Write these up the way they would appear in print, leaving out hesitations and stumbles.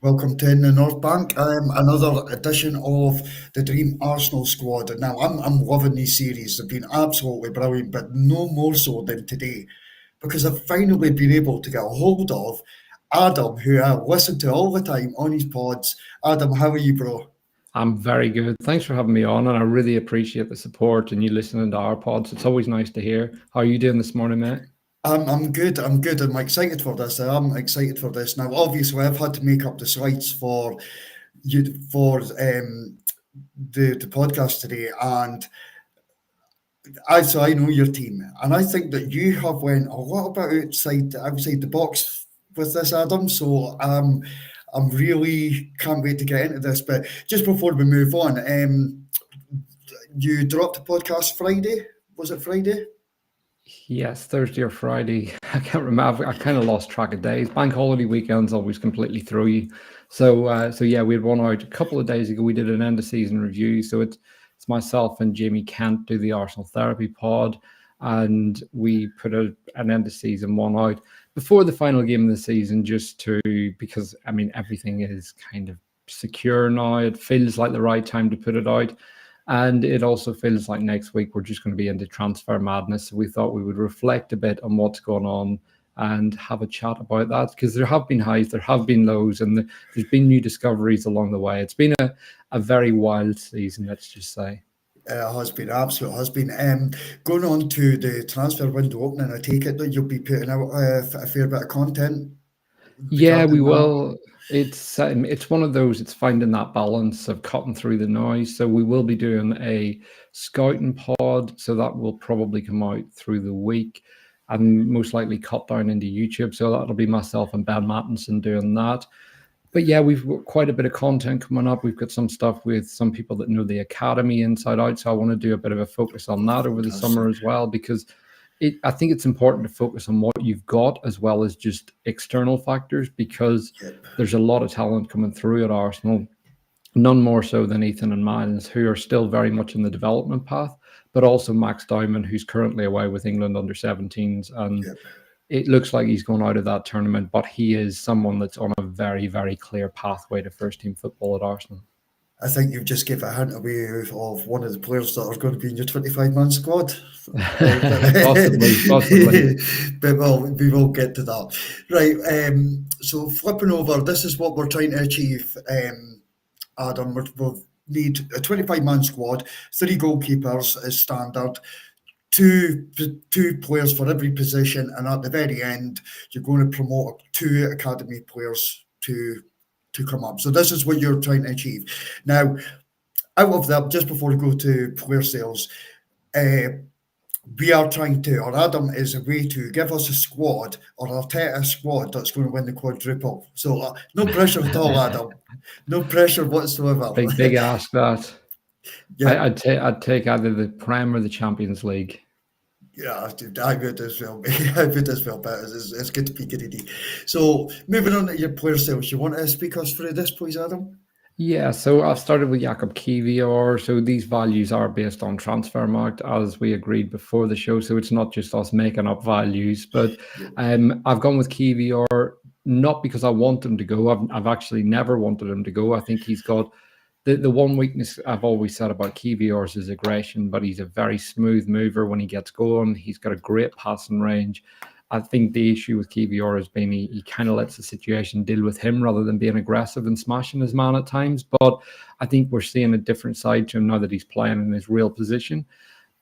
Welcome to the North Bank. Another edition of the Dream Arsenal squad. And now I'm loving these series. They've been absolutely brilliant, but no more so than today, because I've finally been able to get a hold of Adam, who I listen to all the time on his pods. Adam, how are you, bro? I'm very good. Thanks for having me on, and I really appreciate the support and you listening to our pods. It's always nice to hear. How are you doing this morning, mate? I'm good. I'm good. I'm excited for this. I'm excited for this. Now, obviously, I've had to make up the slides for you for the podcast today, and I know your team, and I think that you have went a little bit outside the box with this, Adam. So I'm really can't wait to get into this. But just before we move on, you dropped the podcast Friday. Was it Friday? Yes, Thursday or Friday. I can't remember. I kind of lost track of days. Bank holiday weekends always completely throw you. So yeah, we had one out a couple of days ago. We did an end of season review. So it's myself and Jamie Kent do the Arsenal Therapy pod, and we put an end of season one out before the final game of the season, because I mean everything is kind of secure now. It feels like the right time to put it out. And it also feels like next week we're just going to be into transfer madness. So we thought we would reflect a bit on what's going on and have a chat about that, because there have been highs, there have been lows, and there's been new discoveries along the way. It's been a very wild season, let's just say. It has been absolute has been. Going on to the transfer window opening, I take it that you'll be putting out a fair bit of content Yeah, we regarding that. will. It's one of those. It's finding that balance of cutting through the noise. So we will be doing a scouting pod. So that will probably come out through the week, and most likely cut down into YouTube. So that'll be myself and Ben Mattinson doing that. But yeah, we've got quite a bit of content coming up. We've got some stuff with some people that know the academy inside out. So I want to do a bit of a focus on that over the Fantastic. summer as well, because I think it's important to focus on what you've got as well as just external factors, because Yep. there's a lot of talent coming through at Arsenal, none more so than Ethan and Miles, who are still very much in the development path, but also Max Diamond, who's currently away with England under 17s. And Yep. it looks like he's going out of that tournament, but he is someone that's on a very, very clear pathway to first team football at Arsenal. I think you've just given a hint away of one of the players that are going to be in your 25-man squad. But, Possibly. but we will get to that. Right. So flipping over, this is what we're trying to achieve, Adam. We need a 25-man squad, three goalkeepers is standard, two players for every position, and at the very end, you're going to promote two academy players to come up. So this is what you're trying to achieve. Now, out of that, just before we go to player sales, uh, we are trying to, or Adam is a way to give us a squad or Arteta squad that's going to win the quadruple. So no pressure at all, Adam. No pressure whatsoever. Big ask that. Yeah, I'd take either the Prem or the Champions League. yeah, I would as well. I would as well, but it's good to be greedy. So moving on to your player sales, you want to speak us through this, please, Adam? Yeah, so I've started with Jakob Kivior. So these values are based on Transfermarkt, as we agreed before the show. So it's not just us making up values. But Yeah, I've gone with Kivior not because I want him to go. I've actually never wanted him to go. I think he's got the one weakness I've always said about Kivior is his aggression, but he's a very smooth mover when he gets going. He's got a great passing range. I think the issue with Kivior has been he kind of lets the situation deal with him rather than being aggressive and smashing his man at times. But I think we're seeing a different side to him now that he's playing in his real position.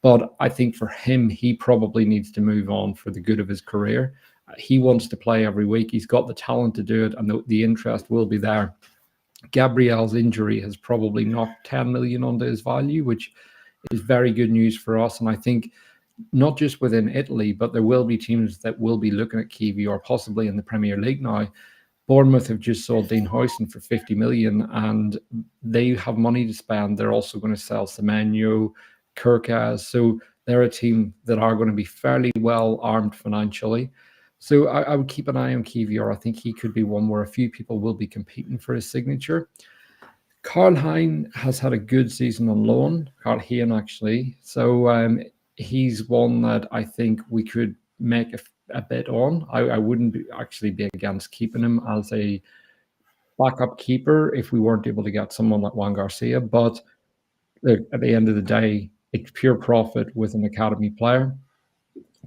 But I think for him, he probably needs to move on for the good of his career. He wants to play every week. He's got the talent to do it, and the interest will be there. Gabriel's injury has probably knocked 10 million onto his value, which is very good news for us. And I think not just within Italy, but there will be teams that will be looking at Kiwi or possibly in the Premier League now. Bournemouth have just sold Dean Huijsen for 50 million and they have money to spend. They're also going to sell Semenyo, Kirkaz. So they're a team that are going to be fairly well armed financially. So I would keep an eye on Kivior. I think he could be one where a few people will be competing for his signature. Karl Hein has had a good season on loan. Karl Hein, actually. So he's one that I think we could make a bit on. I wouldn't actually be against keeping him as a backup keeper if we weren't able to get someone like Juan Garcia. But look, at the end of the day, it's pure profit with an academy player.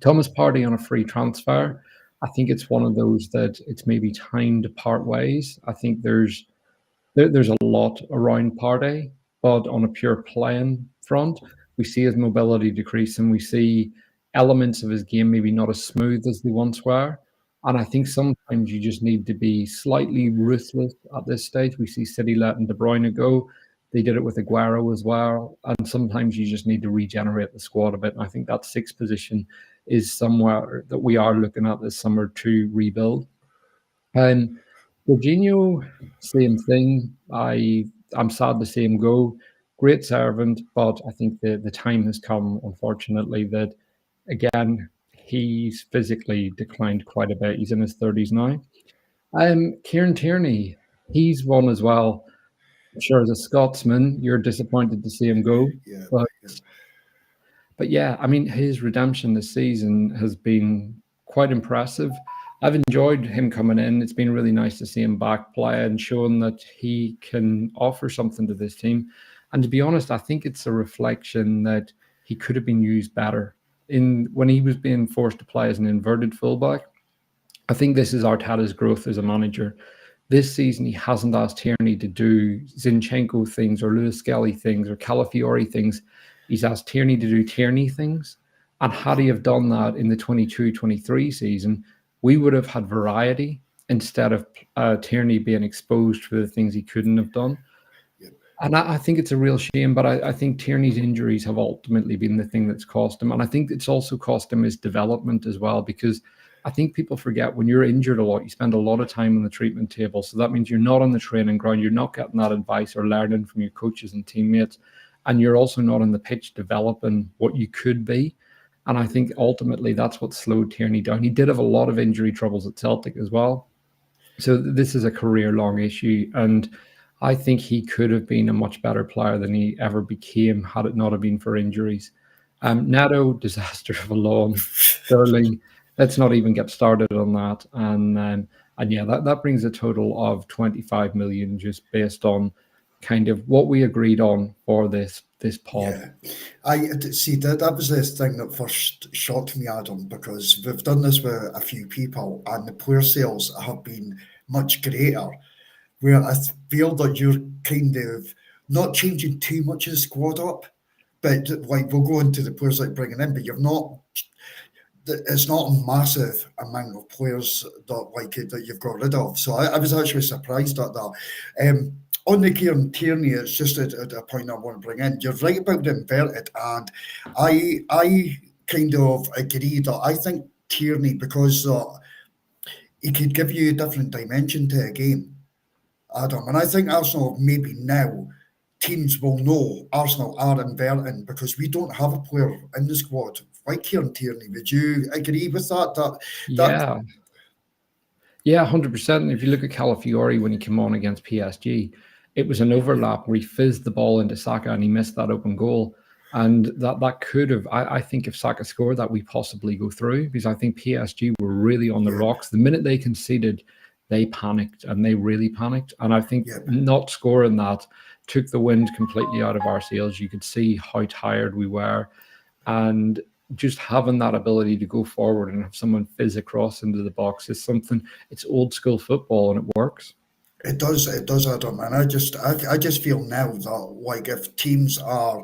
Thomas Partey on a free transfer. I think it's one of those that it's maybe time to part ways. I think there's a lot around Partey, but on a pure playing front, we see his mobility decrease and we see elements of his game maybe not as smooth as they once were. And I think sometimes you just need to be slightly ruthless at this stage. We see City letting De Bruyne go. They did it with Aguero as well. And sometimes you just need to regenerate the squad a bit. And I think that sixth position is somewhere that we are looking at this summer to rebuild. And Jorginho, same thing. I'm sad to see him go. Great servant, but I think the time has come, unfortunately, that again he's physically declined quite a bit. He's in his 30s now. Kieran Tierney, he's one as well. I'm sure as a Scotsman, you're disappointed to see him go. Yeah, But yeah, I mean, his redemption this season has been quite impressive. I've enjoyed him coming in. It's been really nice to see him back play and showing that he can offer something to this team. And to be honest, I think it's a reflection that he could have been used better when he was being forced to play as an inverted fullback. I think this is Arteta's growth as a manager. This season, he hasn't asked Tierney to do Zinchenko things or Lewis Skelly things or Calafiori things. He's asked Tierney to do Tierney things. And had he have done that in the 22-23 season, we would have had variety instead of Tierney being exposed for the things he couldn't have done. And I think it's a real shame, but I think Tierney's injuries have ultimately been the thing that's cost him. And I think it's also cost him his development as well, because I think people forget when you're injured a lot, you spend a lot of time on the treatment table. So that means you're not on the training ground, you're not getting that advice or learning from your coaches and teammates. And you're also not on the pitch developing what you could be. And I think ultimately that's what slowed Tierney down. He did have a lot of injury troubles at Celtic as well. So this is a career-long issue. And I think he could have been a much better player than he ever became had it not have been for injuries. Neto, disaster of a loan. Sterling, let's not even get started on that. And yeah, that brings a total of 25 million just based on kind of what we agreed on for this pod. Yeah, I see that was the thing that first shocked me, Adam, because we've done this with a few people, and the player sales have been much greater. Where I feel that you're kind of not changing too much of the squad up, but like we'll go into the players like bringing in, but you're not. It's not a massive amount of players that you've got rid of. So I was actually surprised at that. On the Kieran Tierney, it's just a point I want to bring in. You're right about the inverted, and I kind of agree that I think Tierney, because he could give you a different dimension to a game, Adam. And I think Arsenal, maybe now, teams will know Arsenal are inverting because we don't have a player in the squad like Kieran Tierney. Would you agree with that? Yeah, 100%. If you look at Calafiori when he came on against PSG, it was an overlap where he fizzed the ball into Saka and he missed that open goal. And that could have, I think if Saka scored that, we possibly go through, because I think PSG were really on the rocks. The minute they conceded, they panicked, and they really panicked. And I think not scoring that took the wind completely out of our sails. You could see how tired we were. And just having that ability to go forward and have someone fizz across into the box is something, it's old school football and it works. It does, Adam. And I just feel now that like if teams are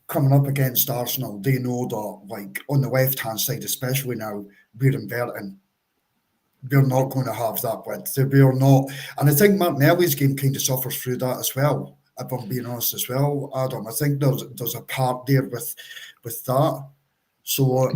coming up against Arsenal, they know that like on the left hand side, especially now, we're inverting. We're not going to have that width. We're not, and I think Martinelli's game kind of suffers through that as well. If I'm being honest as well, Adam, I think there's a part there with that. So,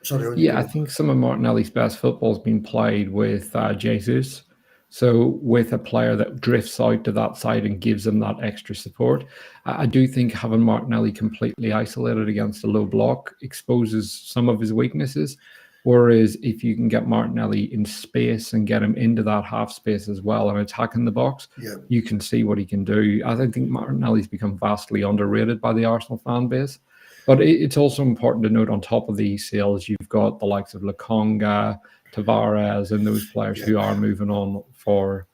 sorry. I think some of Martinelli's best football has been played with Jesus. So with a player that drifts out to that side and gives him that extra support, I do think having Martinelli completely isolated against a low block exposes some of his weaknesses. Whereas if you can get Martinelli in space and get him into that half space as well and attacking the box, you can see what he can do. I think Martinelli's become vastly underrated by the Arsenal fan base. But it's also important to note on top of these sales, you've got the likes of Lokonga, Tavares, and those players who are moving on for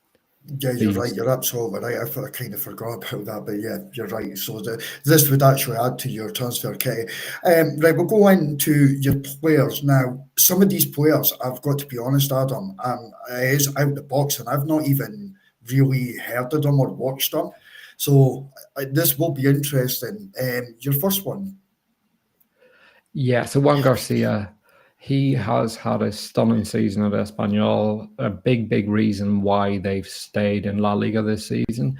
Yeah, you're right. These You're absolutely right. I kind of forgot about that, but yeah, you're right. So this would actually add to your transfer kit. Right, we'll go into your players now. Some of these players, I've got to be honest, Adam, it is out the box, and I've not even really heard of them or watched them. So this will be interesting. Your first one, Yeah, so Juan Garcia, he has had a stunning season at Espanyol. A big reason why they've stayed in La Liga this season.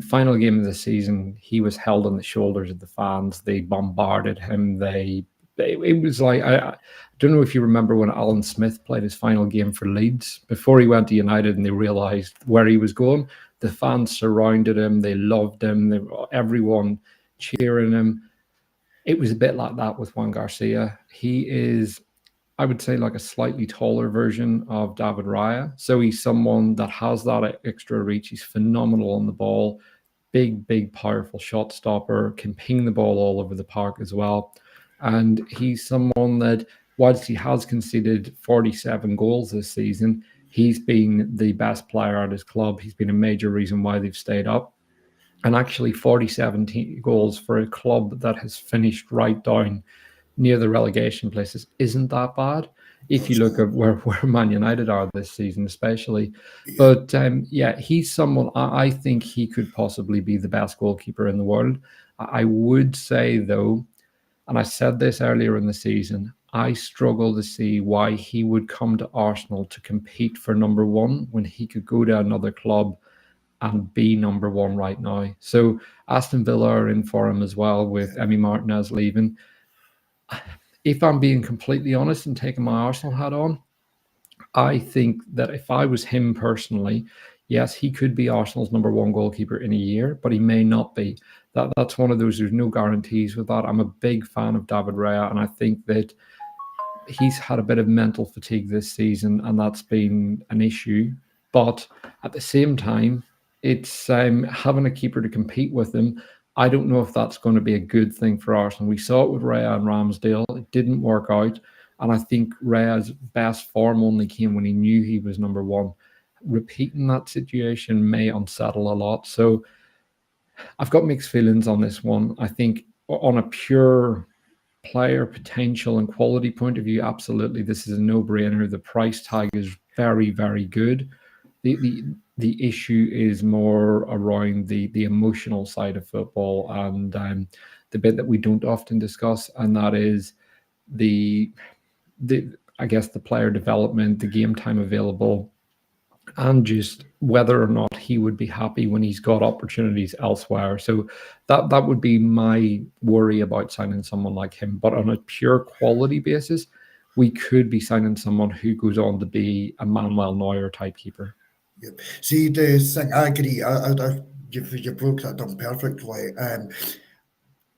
Final game of the season, he was held on the shoulders of the fans. They bombarded him. It was like I don't know if you remember when Alan Smith played his final game for Leeds before he went to United, and they realised where he was going. The fans surrounded him. They loved him. Everyone cheering him. It was a bit like that with Juan Garcia. He is, I would say, like a slightly taller version of David Raya. So he's someone that has that extra reach. He's phenomenal on the ball, big, powerful shot stopper, can ping the ball all over the park as well. And he's someone that, whilst he has conceded 47 goals this season, he's been the best player at his club. He's been a major reason why they've stayed up. And actually, 47 goals for a club that has finished right down near the relegation places isn't that bad if you that's look not. at where Man United are this season, especially. Yeah, But yeah, he's someone I think he could possibly be the best goalkeeper in the world. I would say, though, and I said this earlier in the season, I struggle to see why he would come to Arsenal to compete for number one when he could go to another club and be number one right now. So Aston Villa are in for him as well with yeah, Emi Martinez leaving. If I'm being completely honest and taking my Arsenal hat on, I think that if I was him personally, yes, he could be Arsenal's number one goalkeeper in a year, but he may not be. That's one of those. There's no guarantees with that. I'm a big fan of David Raya, and I think that he's had a bit of mental fatigue this season, and that's been an issue. But at the same time, it's having a keeper to compete with him. I don't know if that's going to be a good thing for Arsenal. We saw it with Raya and Ramsdale. It didn't work out. And I think Raya's best form only came when he knew he was number one. Repeating that situation may unsettle a lot. So I've got mixed feelings on this one. I think on a pure player potential and quality point of view, absolutely, this is a no-brainer. The price tag is very good. The issue is more around the emotional side of football and the bit that we don't often discuss, and that is the the I guess the player development, the game time available, and just whether or not he would be happy when he's got opportunities elsewhere. So that would be my worry about signing someone like him. But on a pure quality basis, we could be signing someone who goes on to be a Manuel Neuer type keeper. yeah. See, the thing, I agree. You broke that down perfectly.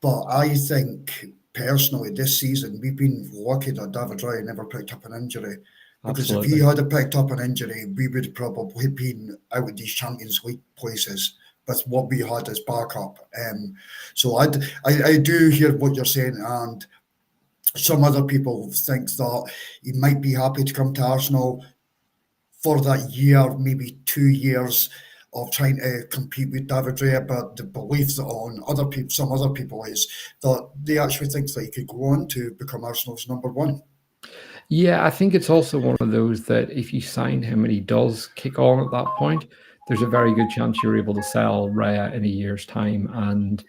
But I think personally, this season we've been lucky that David Raya never picked up an injury. Because if he Absolutely. had picked up an injury, we would probably been out of these Champions League places with what we had as backup. So I do hear what you're saying, and some other people think that he might be happy to come to Arsenal for that year, maybe 2 years of trying to compete with David Raya. But the belief that on other people, some other people, is that they actually think that he could go on to become Arsenal's number one. Yeah, I think it's also one of those that if you sign him and he does kick on at that point, there's a very good chance you're able to sell Raya in a year's time, and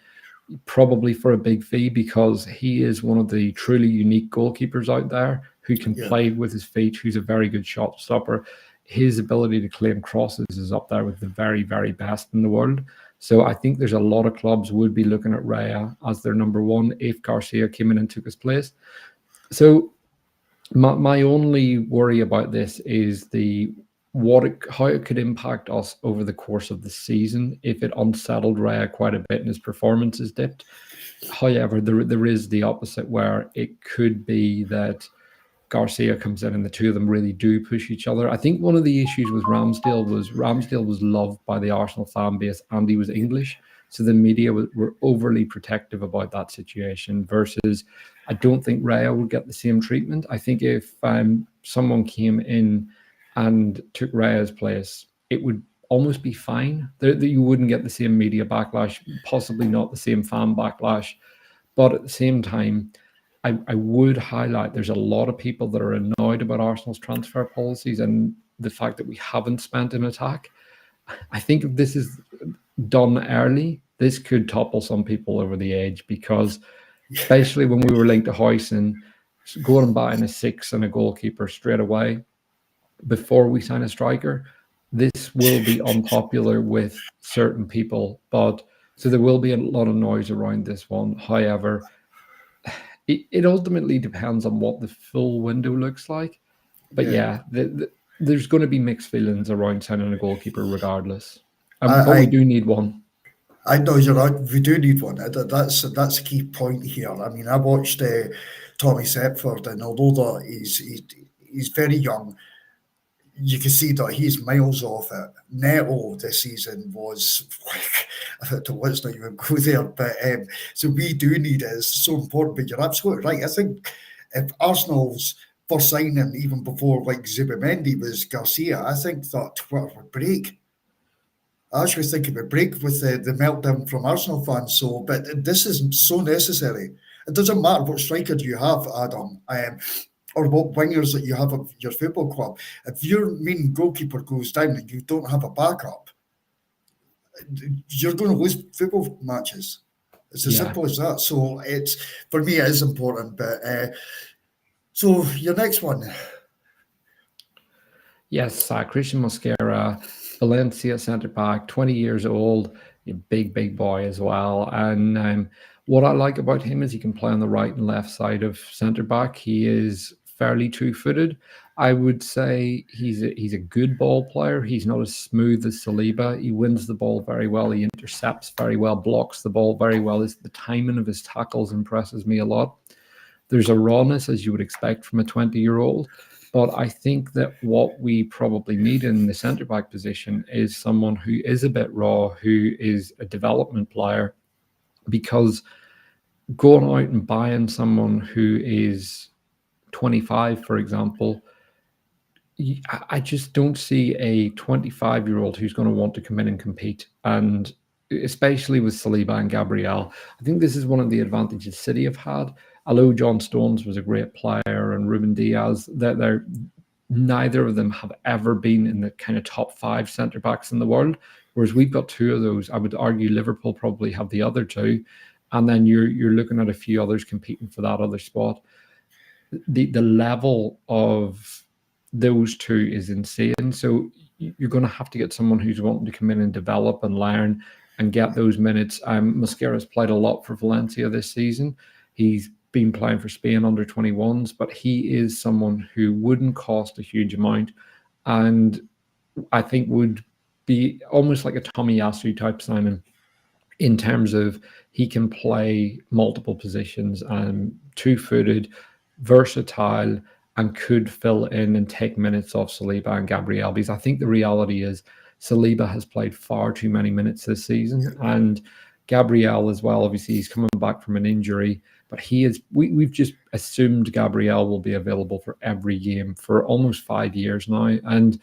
probably for a big fee, because he is one of the truly unique goalkeepers out there who can Yeah, play with his feet, who's a very good shot stopper. His ability to claim crosses is up there with the very best in the world. So I think there's a lot of clubs would be looking at Raya as their number one if Garcia came in and took his place. So my only worry about this is how it could impact us over the course of the season if it unsettled Raya quite a bit and his performances dipped. However, there is the opposite, where it could be that Garcia comes in and the two of them really do push each other. I think one of the issues with Ramsdale was loved by the Arsenal fan base, and he was yeah, English, so the media were overly protective about that situation. Versus, I don't think Raya would get the same treatment. I think if someone came in and took Raya's place, it would almost be fine. That you wouldn't get the same media backlash, possibly not the same fan backlash. But at the same time, I would highlight there's a lot of people that are annoyed about Arsenal's transfer policies and the fact that we haven't spent in attack. I think if this is done early, this could topple some people over the edge, because especially when we were linked to Hoyson, going and buying a 6 and a goalkeeper straight away before we sign a striker, this will be unpopular with certain people. But so there will be a lot of noise around this one. However, it ultimately depends on what the full window looks like. But yeah, there's going to be mixed feelings around signing a goalkeeper regardless. But we do need one. I know you're right. We do need one. That's a key point here. I mean, I watched Tommy Sepford, and although that he's very young, you can see that he's miles off it. Neto this season was like, let's not even go there. But so we do need it. It's so important. But you're absolutely right. I think if Arsenal's first signing, even before like Zubimendi, was Garcia, I think that Twitter would break. I actually think it would break with the meltdown from Arsenal fans. So, but this isn't so necessary. It doesn't matter what striker you have, Adam, or what wingers that you have at your football club. If your main goalkeeper goes down and you don't have a backup, you're going to lose football matches. It's as simple as that. So it's, for me, it is important. But so your next one. Yes, Christian Mosquera, Valencia centre-back, 20 years old, a big boy as well. And what I like about him is he can play on the right and left side of centre-back. He is fairly two-footed. I would say he's a good ball player. He's not as smooth as Saliba. He wins the ball very well. He intercepts very well, blocks the ball very well. The timing of his tackles impresses me a lot. There's a rawness, as you would expect from a 20-year-old. But I think that what we probably need in the centre-back position is someone who is a bit raw, who is a development player, because going out and buying someone who is 25, for example, I just don't see a 25-year-old who's going to want to come in and compete. And especially with Saliba and Gabriel, I think this is one of the advantages City have had. Although John Stones was a great player and Ruben Diaz, they're neither of them have ever been in the kind of top 5 centre-backs in the world, whereas we've got 2 of those. I would argue Liverpool probably have the other 2, and then you're looking at a few others competing for that other spot. The level of those 2 is insane. So you're going to have to get someone who's wanting to come in and develop and learn and get those minutes. Mosquera's played a lot for Valencia this season. He's been playing for Spain under 21s, but he is someone who wouldn't cost a huge amount, and I think would be almost like a Tomiyasu type signing in terms of he can play multiple positions and two-footed, versatile, and could fill in and take minutes off Saliba and Gabriel, because I think the reality is Saliba has played far too many minutes this season, and Gabriel as well. Obviously, he's coming back from an injury, but he is. We've just assumed Gabriel will be available for every game for almost 5 years now, and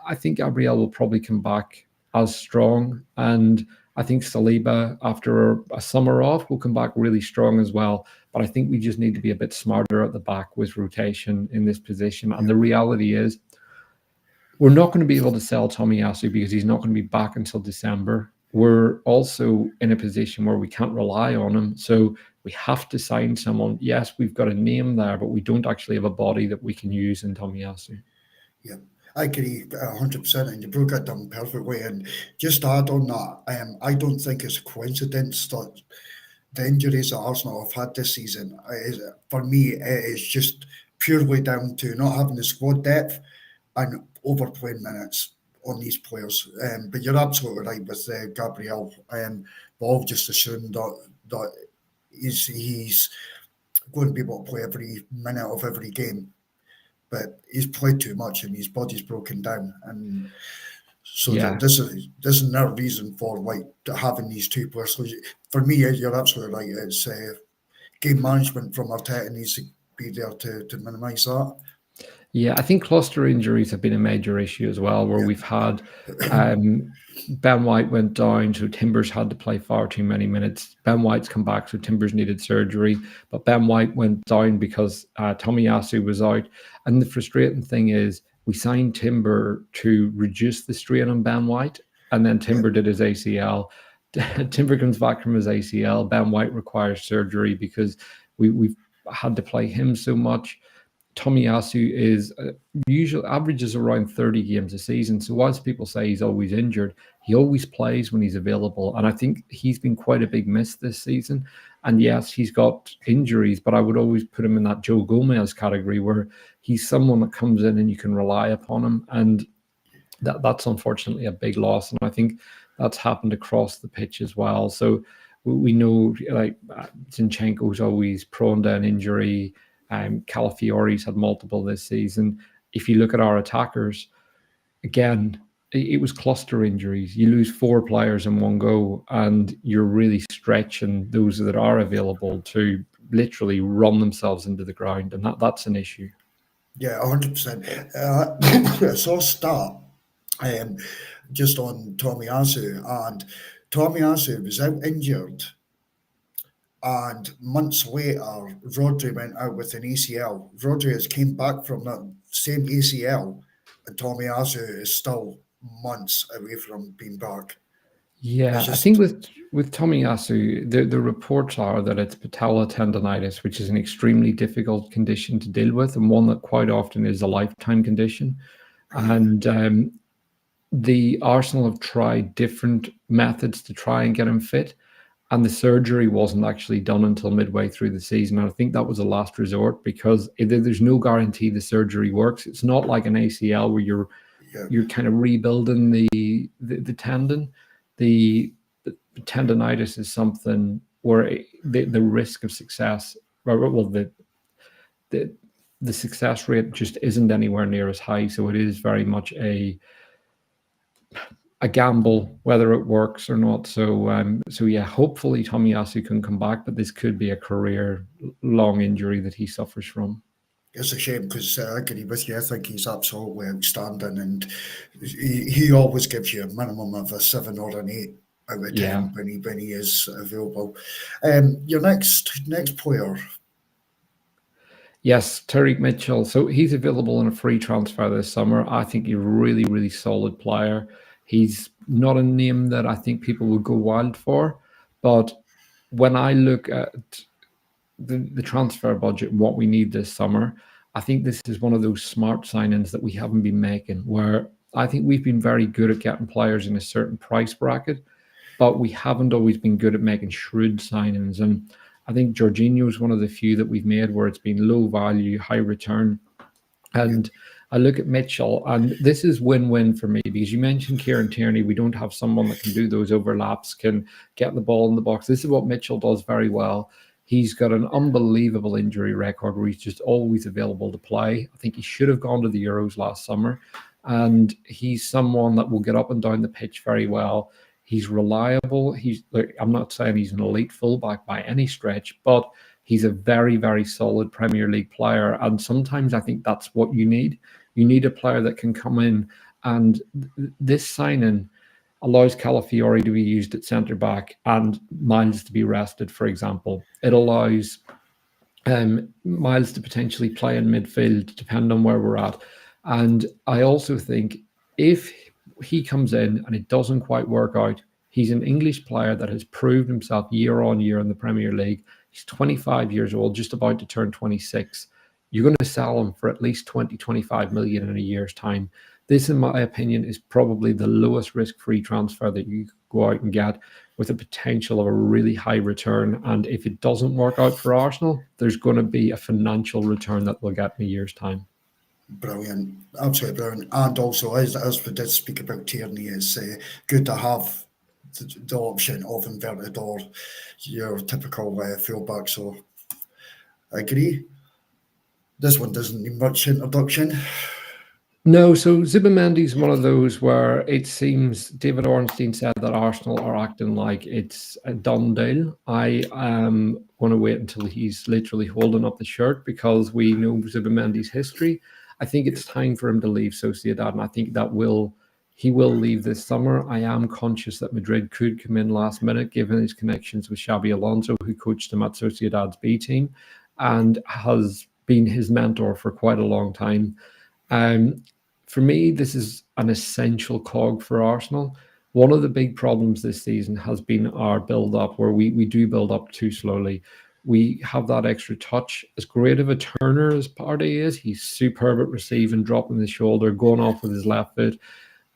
I think Gabriel will probably come back as strong, and I think Saliba, after a summer off, will come back really strong as well. But I think we just need to be a bit smarter at the back with rotation in this position. And the reality is, we're not going to be able to sell Tomiyasu because he's not going to be back until December. We're also in a position where we can't rely on him. So we have to sign someone. Yes, we've got a name there, but we don't actually have a body that we can use in Tomiyasu. Yeah, I agree 100%, and you broke it down perfectly. And just to add on that, I don't think it's a coincidence that the injuries that Arsenal have had this season, for me, it is just purely down to not having the squad depth and overplaying minutes on these players. But you're absolutely right with Gabriel. I've just assumed that he's going to be able to play every minute of every game. But he's played too much and his body's broken down, and so this is another reason for like having these 2 players. So for me, you're absolutely right. It's game management from Arteta needs to be there to minimise that. Yeah, I think cluster injuries have been a major issue as well, where we've had Ben White went down, so Timbers had to play far too many minutes. Ben White's come back, so Timbers needed surgery, but Ben White went down because Tomiyasu was out. And the frustrating thing is, we signed Timber to reduce the strain on Ben White, and then Yeah, Timber did his ACL. Timber comes back from his ACL. Ben White requires surgery because we've had to play him so much. Tomiyasu is usually averages around 30 games a season. So whilst people say he's always injured, he always plays when he's available. And I think he's been quite a big miss this season. And yes, he's got injuries, but I would always put him in that Joe Gomez category where he's someone that comes in and you can rely upon him. And that's unfortunately a big loss. And I think that's happened across the pitch as well. So we know like Zinchenko's always prone to an injury. Calafiori's had multiple this season. If you look at our attackers, again, it was cluster injuries. You lose 4 players in one go, and you're really stretching those that are available to literally run themselves into the ground, and that's an issue. yeah, 100%. I saw a stat um, just on Tomiyasu, and Tomiyasu was out injured, and months later, Rodri went out with an ACL. Rodri has came back from that same ACL, and Tomiyasu is still months away from being back. It's Yeah, I think just, with Tomiyasu, the reports are that it's patella tendonitis, which is an extremely difficult condition to deal with, and one that quite often is a lifetime condition. yeah, And the Arsenal have tried different methods to try and get him fit, and the surgery wasn't actually done until midway through the season. And I think that was a last resort because there's no guarantee the surgery works. It's not like an ACL where yeah, you're kind of rebuilding the tendon. The, the tendonitis is something where the risk of success, well, the the success rate just isn't anywhere near as high. So it is very much a gamble whether it works or not. So yeah, hopefully Tomiyasu can come back, but this could be a career long injury that he suffers from. it's a shame because I agree with you. I think he's absolutely outstanding, and he always gives you a minimum of a 7 or an 8 out of Yeah. 10 when he is available. Your next player, Yes, Tariq Mitchell. So he's available in a free transfer this summer. I think he's a really, really solid player. He's not a name that I think people would go wild for, but when I look at the transfer budget and what we need this summer, I think this is one of those smart signings that we haven't been making, where I think we've been very good at getting players in a certain price bracket, but we haven't always been good at making shrewd signings. And I think Jorginho is one of the few that we've made where it's been low value, high return. yeah, And I look at Mitchell, and this is win-win for me because you mentioned Kieran Tierney. We don't have someone that can do those overlaps, can get the ball in the box. This is what Mitchell does very well. He's got an unbelievable injury record where he's just always available to play. I think he should have gone to the Euros last summer, and he's someone that will get up and down the pitch very well. He's reliable. He's like, I'm not saying he's an elite fullback by any stretch, but he's a very, very solid Premier League player. And sometimes I think that's what you need. You need a player that can come in, and this signing allows Calafiori to be used at centre back and Miles to be rested, for example. It allows Miles to potentially play in midfield, depending on where we're at. And I also think if he comes in and it doesn't quite work out, he's an English player that has proved himself year on year in the Premier League. He's 25 years old, just about to turn 26. You're going to sell him for at least 20, 25 million in a year's time. This, in my opinion, is probably the lowest risk-free transfer that you could go out and get with the potential of a really high return. And if it doesn't work out for Arsenal, there's going to be a financial return that we'll get in a year's time. brilliant, absolutely brilliant. And also, as we did speak about Tierney, it's good to have the option of inverted or your typical fullback. So I agree. This one doesn't need much introduction. No, so Zubimendi is one of those where it seems David Ornstein said that Arsenal are acting like it's a done deal. I am going to wait until he's literally holding up the shirt because we know Zubimendi's history. I think it's time for him to leave Sociedad, and I think he will leave this summer. I am conscious that Madrid could come in last minute, given his connections with Xabi Alonso, who coached him at Sociedad's B team and has been his mentor for quite a long time. Um, for me, this is an essential cog for Arsenal. One of the big problems this season has been our build up, where we do build up too slowly. We have that extra touch. As great of a turner as Partey is, he's superb at receiving, dropping the shoulder, going off with his left foot.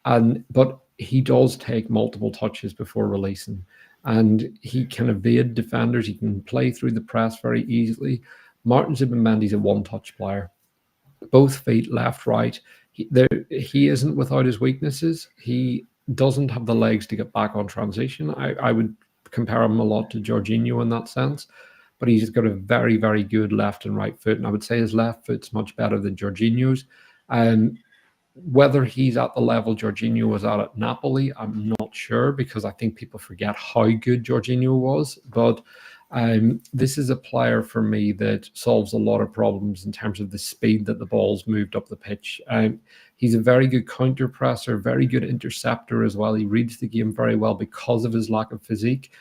But he does take multiple touches before releasing, and he can evade defenders. He can play through the press very easily. Martin Zubimendi's a one-touch player, both feet, left, right. He isn't without his weaknesses. He doesn't have the legs to get back on transition. I would compare him a lot to Jorginho in that sense, but he's got a very, very good left and right foot, and I would say his left foot's much better than Jorginho's. Um, Whether he's at the level Jorginho was at Napoli, I'm not sure, because I think people forget how good Jorginho was. But this is a player for me that solves a lot of problems in terms of the speed that the ball's moved up the pitch. He's a very good counter presser, very good interceptor as well. He reads the game very well because of his lack of physique.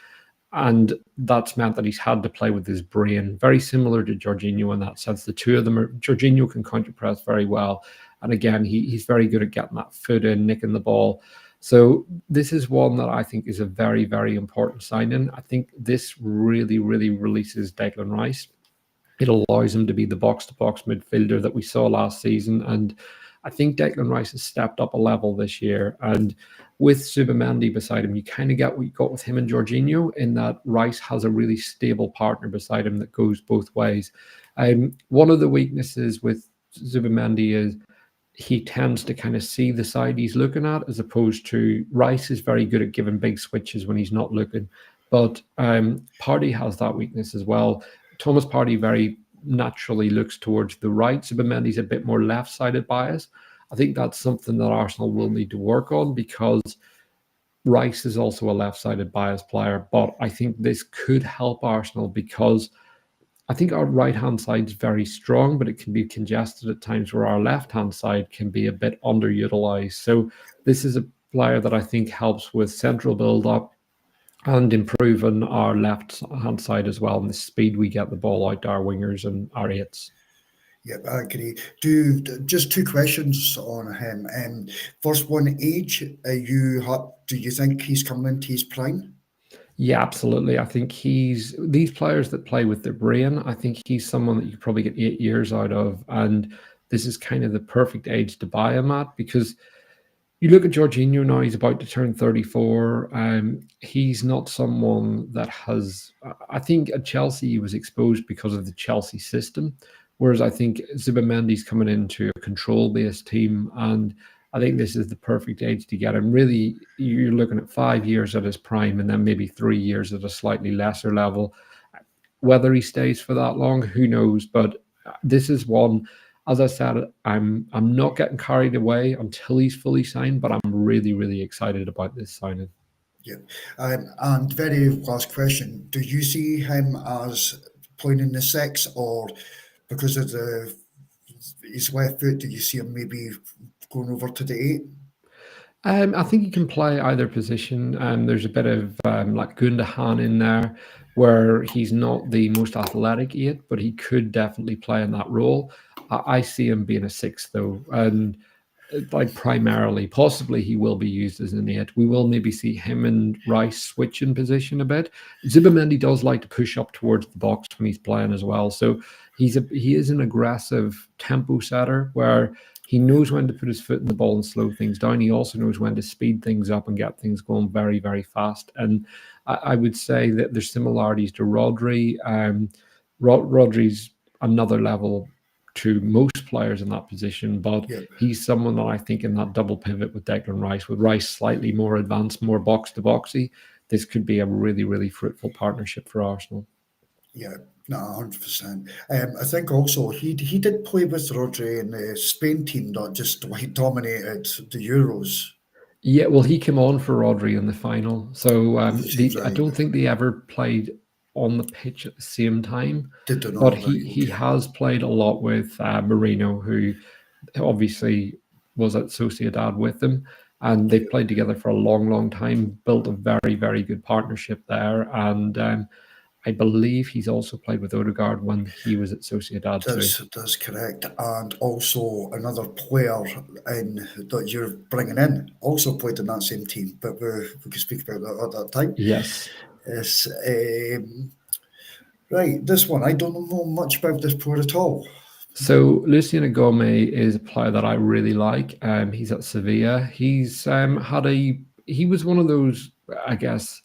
And that's meant that he's had to play with his brain, very similar to Jorginho in that sense. The two of them Jorginho can counter press very well. And again, he's very good at getting that foot in, nicking the ball. So this is one that I think is a very, very important signing. I think this really, really releases Declan Rice. It allows him to be the box-to-box midfielder that we saw last season. And I think Declan Rice has stepped up a level this year. And with Zubimendi beside him, you kind of get what you got with him and Jorginho, in that Rice has a really stable partner beside him that goes both ways. One of the weaknesses with Zubimendi is he tends to kind of see the side he's looking at, as opposed to Rice is very good at giving big switches when he's not looking. But Partey has that weakness as well. Thomas Partey very naturally looks towards the right. Zubimendi's a bit more left-sided bias. I think that's something that Arsenal will need to work on, because Rice is also a left-sided bias player. But I think this could help Arsenal, because I think our right-hand side is very strong, but it can be congested at times, where our left-hand side can be a bit underutilized. So this is a player that I think helps with central build-up and improving our left-hand side as well, and the speed we get the ball out to our wingers and our eights. Yeah, I agree. Just two questions on him. First one, age. Do you think he's coming into his prime? Yeah, absolutely. I think these players that play with their brain, I think he's someone that you probably get 8 years out of. And this is kind of the perfect age to buy him at, because you look at Jorginho now, he's about to turn 34. He's not someone that I think at Chelsea he was exposed because of the Chelsea system. Whereas I think Zubimendi's coming into a control-based team, and I think this is the perfect age to get him. Really, you're looking at 5 years at his prime, and then maybe 3 years at a slightly lesser level. Whether he stays for that long, who knows? But this is one, as I said, I'm not getting carried away until he's fully signed, but I'm really, really excited about this signing. Yeah. And very last question: do you see him as playing in the six, or because of his left foot, do you see him maybe going over to the eight? I think he can play either position. There's a bit of like Gundogan in there, where he's not the most athletic eight, but he could definitely play in that role. I see him being a six, though, and like primarily, possibly he will be used as an eight. We will maybe see him and Rice switch in position a bit. Zubimendi does like to push up towards the box when he's playing as well, so he is an aggressive tempo setter, where he knows when to put his foot in the ball and slow things down. He also knows when to speed things up and get things going very, very fast. And I would say that there's similarities to Rodri. Rodri's another level to most players in that position, but he's someone that I think in that double pivot with Declan Rice, with Rice slightly more advanced, more box-to-boxy, this could be a really, really fruitful partnership for Arsenal. Yeah, no, 100%. I think also he did play with Rodri in the Spain team that just like dominated the Euros. Yeah, well, he came on for Rodri in the final, so I Right. don't think they ever played on the pitch at the same time. Did not, But right? he Okay. has played a lot with Marino, who obviously was at Sociedad with them, and they've played together for a long, long time, built a very, very good partnership there. And I believe he's also played with Odegaard when he was at Sociedad too. That's correct. And also another player in that you're bringing in also played in that same team, but we could speak about that at that time. Yes. Yes. Right, this one, I don't know much about this player at all. So Luciano Gomez is a player that I really like. He's at Sevilla. He was one of those, I guess,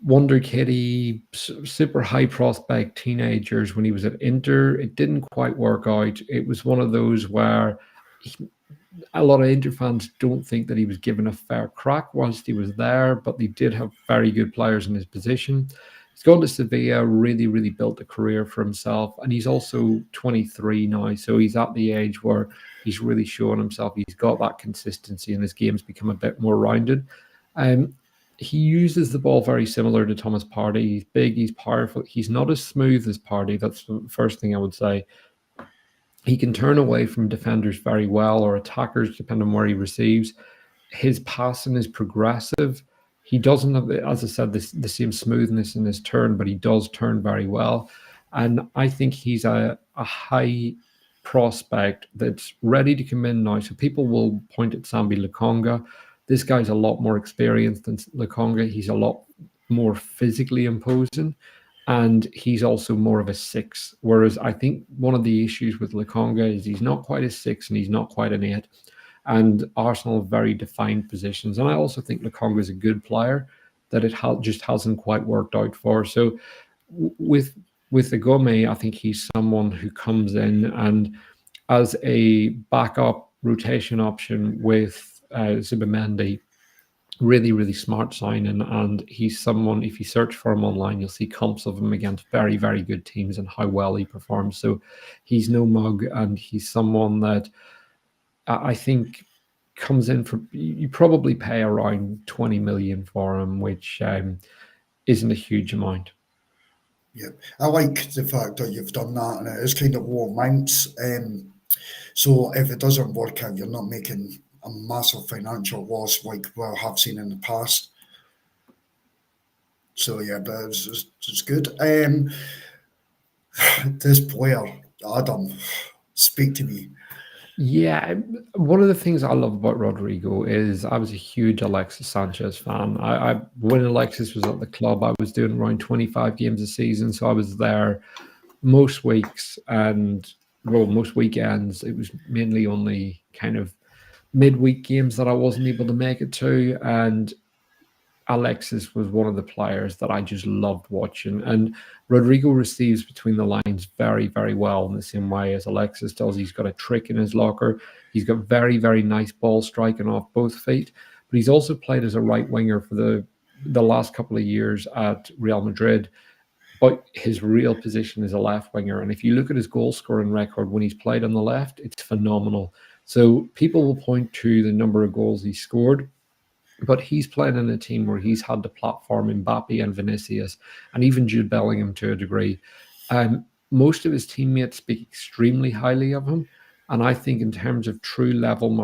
wonder kitty, super high prospect teenagers when he was at Inter. It didn't quite work out. It was one of those where a lot of Inter fans don't think that he was given a fair crack whilst he was there, but they did have very good players in his position. He's gone to Sevilla, really, really built a career for himself, and he's also 23 now, so he's at the age where he's really showing himself. He's got that consistency, and his game's become a bit more rounded. He uses the ball very similar to Thomas Partey. He's big, he's powerful. He's not as smooth as Partey. That's the first thing I would say. He can turn away from defenders very well, or attackers, depending on where he receives. His passing is progressive. He doesn't have, as I said, the same smoothness in his turn, but he does turn very well. And I think he's a high prospect that's ready to come in now. So people will point at Sambi Lokonga. This guy's a lot more experienced than Lokonga. He's a lot more physically imposing, and he's also more of a 6. Whereas I think one of the issues with Lokonga is he's not quite a 6 and he's not quite an 8. And Arsenal have very defined positions. And I also think Lokonga is a good player that it just hasn't quite worked out for. So with the Gomez, I think he's someone who comes in and as a backup rotation option with Zubimendi, really, really smart signing. And he's someone, if you search for him online, you'll see comps of him against very, very good teams and how well he performs. So he's no mug, and he's someone that I think comes in for, you probably pay around 20 million for him, which isn't a huge amount. Yeah, I like the fact that you've done that, and it is kind of low amounts. So if it doesn't work out, you're not making a massive financial loss like we have seen in the past. So yeah, but it's good. This player, Adam, speak to me. Yeah, one of the things I love about Rodrigo is I was a huge Alexis Sanchez fan. When Alexis was at the club, I was doing around 25 games a season, so I was there most weeks and most weekends. It was mainly only kind of midweek games that I wasn't able to make it to, and Alexis was one of the players that I just loved watching. And Rodrigo receives between the lines very, very well in the same way as Alexis does. He's got a trick in his locker. He's got very, very nice ball striking off both feet. But he's also played as a right winger for the last couple of years at Real Madrid. But his real position is a left winger. And if you look at his goal scoring record when he's played on the left, it's phenomenal. So people will point to the number of goals he scored, but he's playing in a team where he's had to platform Mbappe and Vinicius and even Jude Bellingham to a degree. Most of his teammates speak extremely highly of him. And I think in terms of true level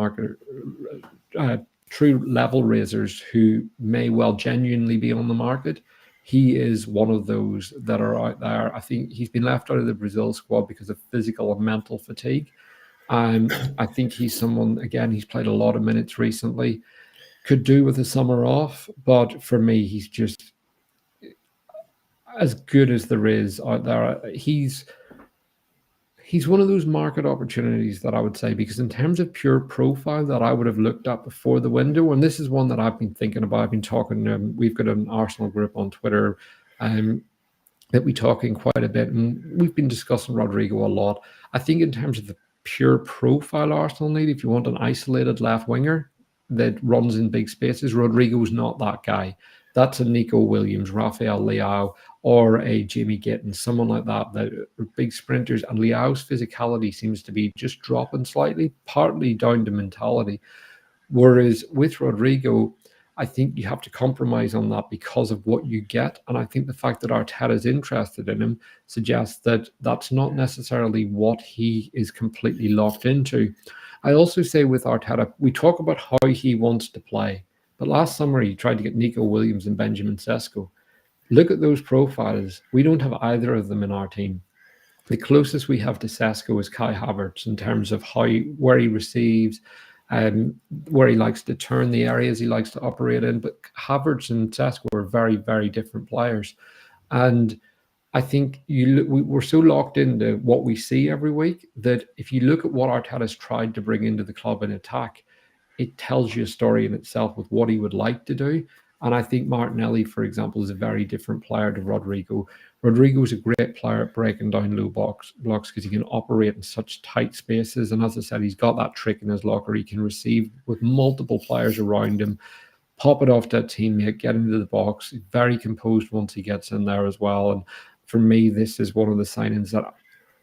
raisers who may well genuinely be on the market, he is one of those that are out there. I think he's been left out of the Brazil squad because of physical and mental fatigue. I think he's someone, again, he's played a lot of minutes recently. Could do with a summer off, but for me, he's just as good as there is out there. He's one of those market opportunities that I would say, because in terms of pure profile that I would have looked at before the window, and this is one that I've been thinking about. I've been talking. We've got an Arsenal group on Twitter that we talk in quite a bit, and we've been discussing Rodrigo a lot. I think in terms of the pure profile Arsenal need, if you want an isolated left winger that runs in big spaces, Rodrigo's not that guy. That's a Nico Williams, Rafael Leao, or a Jamie Gittins, someone like that are big sprinters. And Leao's physicality seems to be just dropping slightly, partly down to mentality. Whereas with Rodrigo, I think you have to compromise on that because of what you get. And I think the fact that Arteta is interested in him suggests that that's not necessarily what he is completely locked into. I also say with Arteta, we talk about how he wants to play. But last summer, he tried to get Nico Williams and Benjamin Sesko. Look at those profiles. We don't have either of them in our team. The closest we have to Sesko is Kai Havertz in terms of where he receives, where he likes to turn, the areas he likes to operate in. But Havertz and Sesko are very, very different players. And I think we're so locked into what we see every week that if you look at what Arteta's tried to bring into the club in attack, it tells you a story in itself with what he would like to do. And I think Martinelli, for example, is a very different player to Rodrigo. Rodrigo is a great player at breaking down low blocks because he can operate in such tight spaces. And as I said, he's got that trick in his locker. He can receive with multiple players around him, pop it off to a teammate, get into the box. He's very composed once he gets in there as well. And for me, this is one of the signings that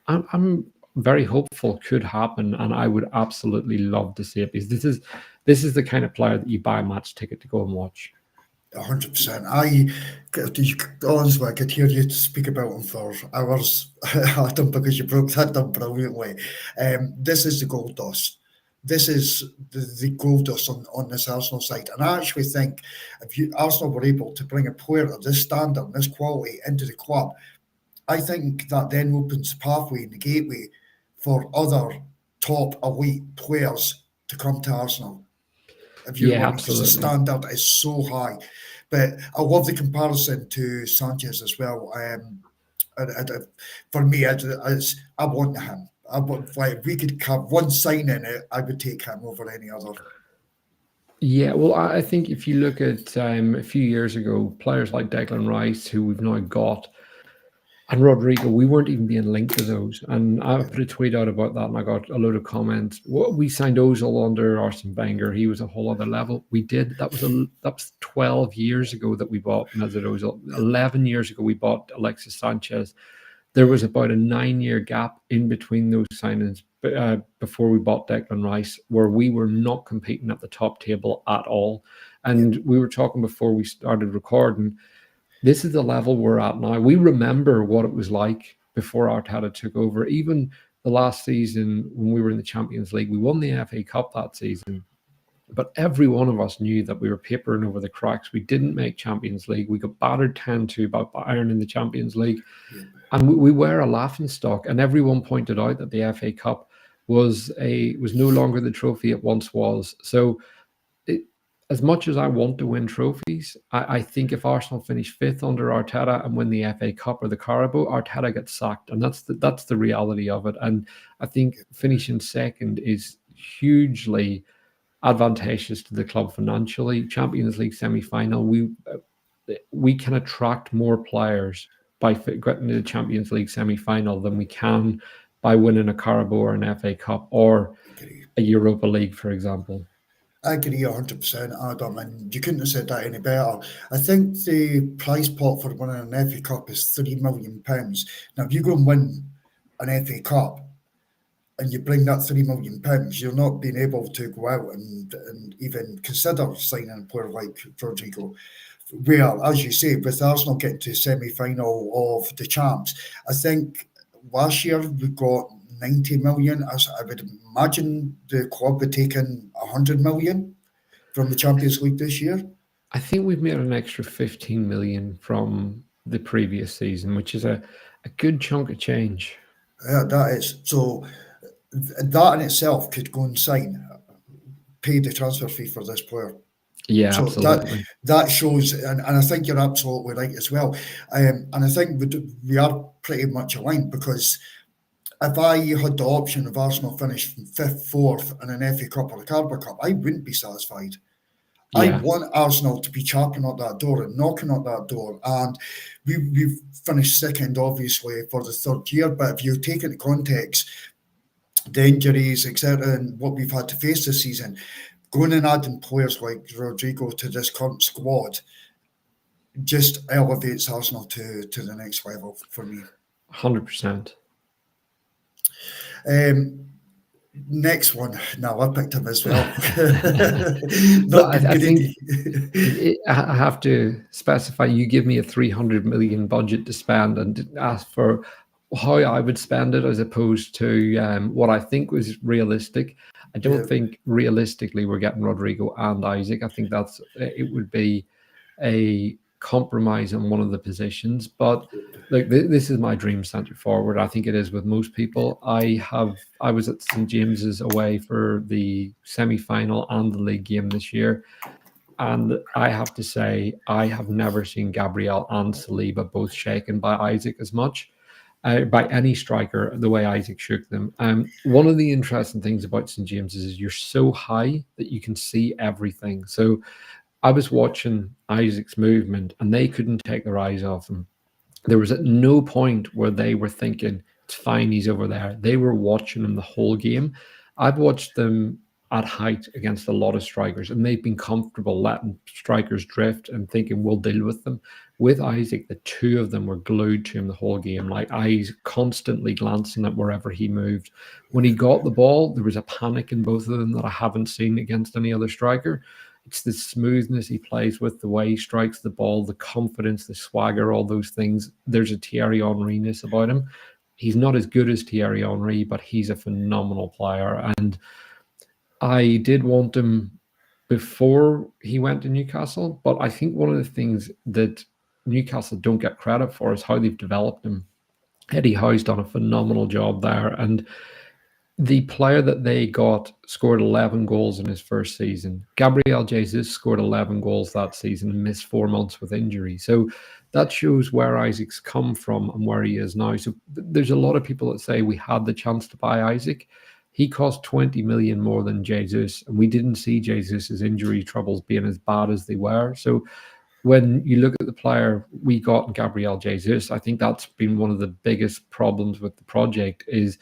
I'm very hopeful could happen, and I would absolutely love to see it because this is the kind of player that you buy a match ticket to go and watch. 100%. Honestly, I could hear you speak about him for hours, Adam, because you broke that down brilliantly. This is the gold dust. This is the gold dust on this Arsenal side. And I actually think if Arsenal were able to bring a player of this standard and this quality into the club, I think that then opens the pathway and the gateway for other top elite players to come to Arsenal. If you want, because the standard is so high. But I love the comparison to Sanchez as well. For me, I want him. If we could have one sign in it, I would take him over any other. Yeah, well, I think if you look at a few years ago, players like Declan Rice, who we've now got, and Rodrigo, we weren't even being linked to those. And I put a tweet out about that and I got a load of comments. We signed Ozil under Arsene Wenger. He was a whole other level. We did. That was 12 years ago that we bought Mesut Ozil. 11 years ago, we bought Alexis Sanchez. There was about a 9-year gap in between those signings before we bought Declan Rice, where we were not competing at the top table at all. And we were talking before we started recording, this is the level we're at now. We remember what it was like before Arteta took over. Even the last season when we were in the Champions League, we won the FA Cup that season. But every one of us knew that we were papering over the cracks. We didn't make Champions League. We got battered 10-2 by Bayern in the Champions League. And we were a laughingstock. And everyone pointed out that the FA Cup was no longer the trophy it once was. So as much as I want to win trophies, I think if Arsenal finish 5th under Arteta and win the FA Cup or the Carabao, Arteta gets sacked. And that's the reality of it. And I think finishing 2nd is hugely advantageous to the club financially. Champions League semi-final, we can attract more players by getting to the Champions League semi-final than we can by winning a Carabao or an FA Cup or a Europa League, for example. I agree 100%, Adam, and you couldn't have said that any better. I think the prize pot for winning an FA Cup is £3 million. Now, if you go and win an FA Cup and you bring that £3 million, you're not being able to go out and even consider signing a player like Rodrigo. Where, as you say, with Arsenal getting to the semi-final of the Champs, I think last year we got 90 million. I would imagine the club would take in 100 million from the Champions League this year. I think we've made an extra 15 million from the previous season, which is a good chunk of change. Yeah, that is. So that in itself could go and pay the transfer fee for this player. Yeah, so absolutely. That shows, and I think you're absolutely right as well. And I think we are pretty much aligned, because if I had the option of Arsenal finishing 5th, 4th in an FA Cup or a Carabao Cup, I wouldn't be satisfied. Yeah. I want Arsenal to be champing at that door and knocking at that door. And we've finished 2nd, obviously, for the 3rd year. But if you take into context the injuries, etc., and what we've had to face this season, going and adding players like Rodrigo to this current squad just elevates Arsenal to the next level for me. 100%. Next one. No, I picked him as well. But Not being I think greedy. I have to specify, you give me a 300 million budget to spend and ask for how I would spend it as opposed to what I think was realistic. I Yeah, don't think realistically we're getting Rodrigo and Isaac. I think it would be a compromise on one of the positions. But look, this is my dream centre forward. I think it is with most people. I was at St James's away for the semi-final and the league game this year, and I have to say, I have never seen Gabriel and Saliba both shaken by Isaac as much, by any striker, the way Isaac shook them. One of the interesting things about St James's is you're so high that you can see everything. So I was watching Isaac's movement, and they couldn't take their eyes off him. There was at no point where they were thinking, it's fine, he's over there. They were watching him the whole game. I've watched them at height against a lot of strikers, and they've been comfortable letting strikers drift and thinking we'll deal with them. With Isaac, the two of them were glued to him the whole game, like eyes constantly glancing at wherever he moved. When he got the ball, there was a panic in both of them that I haven't seen against any other striker. It's the smoothness he plays with, the way he strikes the ball, the confidence, the swagger, all those things. There's a Thierry Henry-ness about him. He's not as good as Thierry Henry, but he's a phenomenal player. And I did want him before he went to Newcastle, but I think one of the things that Newcastle don't get credit for is how they've developed him. Eddie Howe's done a phenomenal job there, and the player that they got scored 11 goals in his first season. Gabriel Jesus scored 11 goals that season and missed 4 months with injury. So that shows where Isaac's come from and where he is now. So there's a lot of people that say we had the chance to buy Isaac. He cost 20 million more than Jesus, and we didn't see Jesus's injury troubles being as bad as they were. So when you look at the player we got in Gabriel Jesus, I think that's been one of the biggest problems with the project is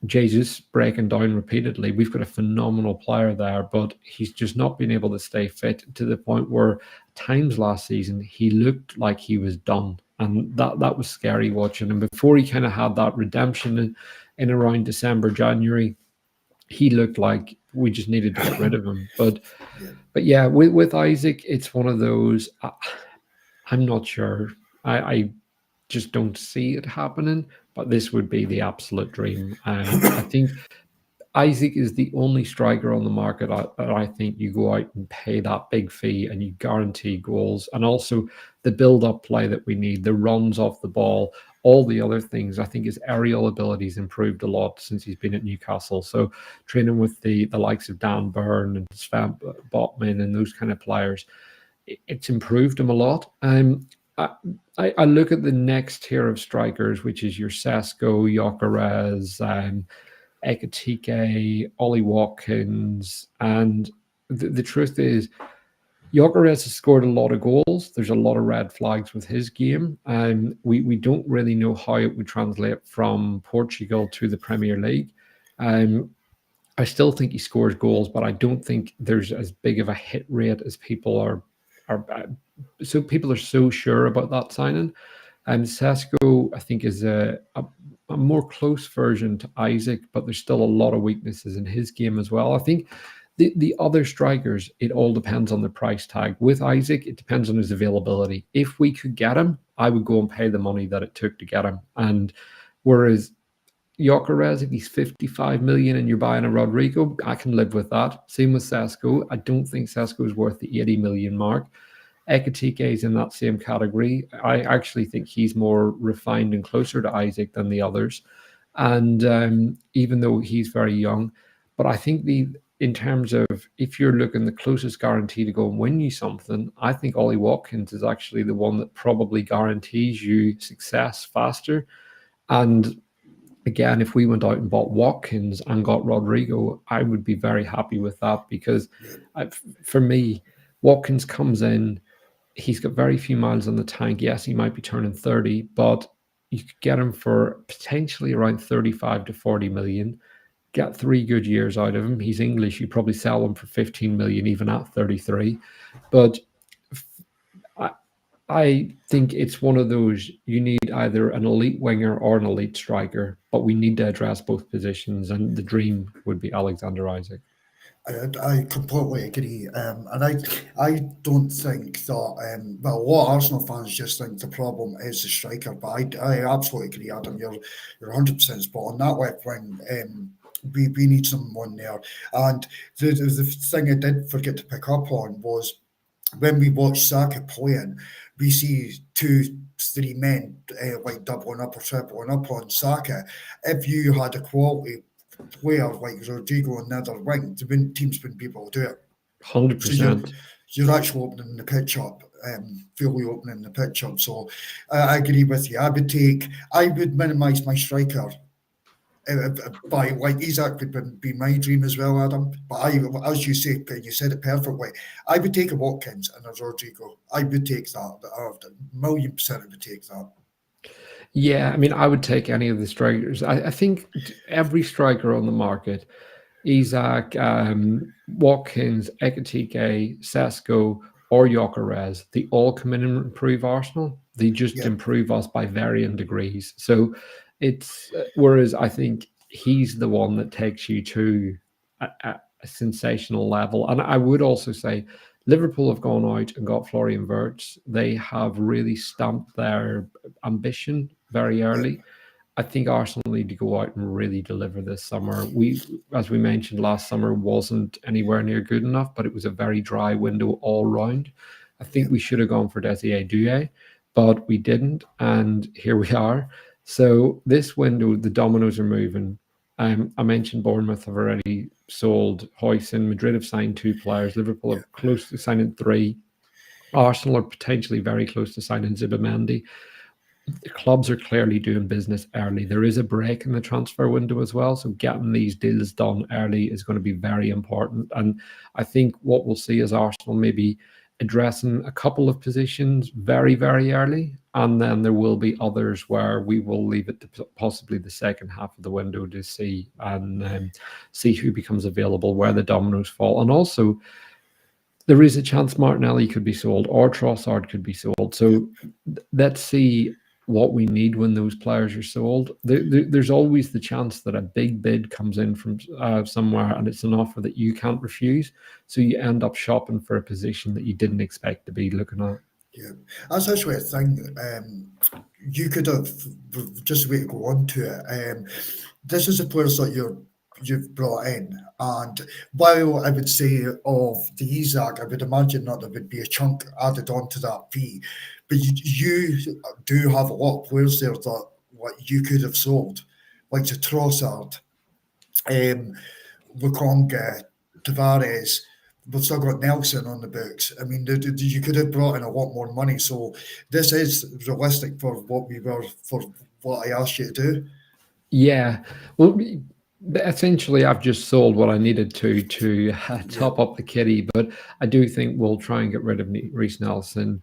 Jesus breaking down repeatedly. We've got a phenomenal player there, but he's just not been able to stay fit to the point where times last season he looked like he was done. And that was scary watching him. Before he kind of had that redemption in around December, January, he looked like we just needed to get rid of him. But yeah, with Isaac, it's one of those, I'm not sure. I just don't see it happening, but this would be the absolute dream. I think Isaac is the only striker on the market that I think you go out and pay that big fee and you guarantee goals, and also the build-up play that we need, the runs off the ball, all the other things. I think his aerial abilities improved a lot since he's been at Newcastle. So training with the likes of Dan Burn and Sven Botman and those kind of players, it's improved him a lot. I look at the next tier of strikers, which is your Sesko, Gyökeres, Ekitike, Ollie Watkins, and the truth is, Gyökeres has scored a lot of goals. There's a lot of red flags with his game, and we don't really know how it would translate from Portugal to the Premier League. I still think he scores goals, but I don't think there's as big of a hit rate as people are. So people are so sure about that signing. Sesko, I think, is a more close version to Isaac, but there's still a lot of weaknesses in his game as well. I think the other strikers, it all depends on the price tag. With Isaac, it depends on his availability. If we could get him, I would go and pay the money that it took to get him. And whereas Gyökeres, if he's 55 million and you're buying a Rodrigo, I can live with that. Same with Sesko. I don't think Sesko is worth the 80 million mark. Ekitike is in that same category. I actually think he's more refined and closer to Isaac than the others. And even though he's very young, but I think in terms of if you're looking the closest guarantee to go and win you something, I think Ollie Watkins is actually the one that probably guarantees you success faster. And again, if we went out and bought Watkins and got Rodrigo, I would be very happy with that because for me, Watkins comes in, he's got very few miles on the tank. Yes, he might be turning 30, but you could get him for potentially around 35 to 40 million, get 3 good years out of him. He's English. You probably sell him for 15 million, even at 33. But I think it's one of those you need either an elite winger or an elite striker, but we need to address both positions, and the dream would be Alexander Isaac. I completely agree, and I don't think that. Well, a lot of Arsenal fans just think the problem is the striker, but I absolutely agree, Adam. You're 100% spot on that left wing. We need someone there, and the thing I did forget to pick up on was when we watch Saka playing, we see two, three men like doubling up or tripling up on Saka. If you had a quality player like Rodrigo on the other wing, teams wouldn't be able to do it. Hundred So you're percent. you're actually opening the pitch up, fully opening the pitch up. So I agree with you. I would minimise my striker. By like Isaac would be my dream as well, Adam. But as you say, you said it perfectly. I would take a Watkins and a Rodrigo. I would take that. A million percent, I would take that. Yeah, I mean, I would take any of the strikers. I think every striker on the market, Isaac, Watkins, Ekatike, Sesko, or Gyökeres, they all come in and improve Arsenal. They just Yeah, improve us by varying degrees. So it's whereas I think he's the one that takes you to a sensational level. And I would also say Liverpool have gone out and got Florian Wirtz. They have really stamped their ambition very yeah, early. I think Arsenal need to go out and really deliver this summer. We, as we mentioned last summer, wasn't anywhere near good enough, but it was a very dry window all round. I yeah, think we should have gone for Desiree Doué, but we didn't, and here we are. So this window, the dominoes are moving. I mentioned Bournemouth have already sold Hoyson. Madrid have signed 2 players. Liverpool yeah, have close to signing 3. Arsenal are potentially very close to signing Zubimendi. The clubs are clearly doing business early. There is a break in the transfer window as well, so getting these deals done early is going to be very important. And I think what we'll see is Arsenal maybe addressing a couple of positions very, very early, and then there will be others where we will leave it to possibly the second half of the window to see and see who becomes available, where the dominoes fall, and also there is a chance Martinelli could be sold or Trossard could be sold. yeah. So let's see what we need when those players are sold. There's always the chance that a big bid comes in from somewhere and it's an offer that you can't refuse. So you end up shopping for a position that you didn't expect to be looking at. Yeah, that's actually a thing. You could have just a way to go on to it. This is the players that you've brought in, and while I would say of the Isaac, I would imagine that there would be a chunk added on to that fee, but you do have a lot of players there that what you could have sold, like the Trossard, um, Lukonga, Tavares. We've still got Nelson on the books. I mean, you could have brought in a lot more money. So this is realistic for what I asked you to do. Yeah. Well, essentially, I've just sold what I needed to Yeah, top up the kitty, but I do think we'll try and get rid of Reece Nelson.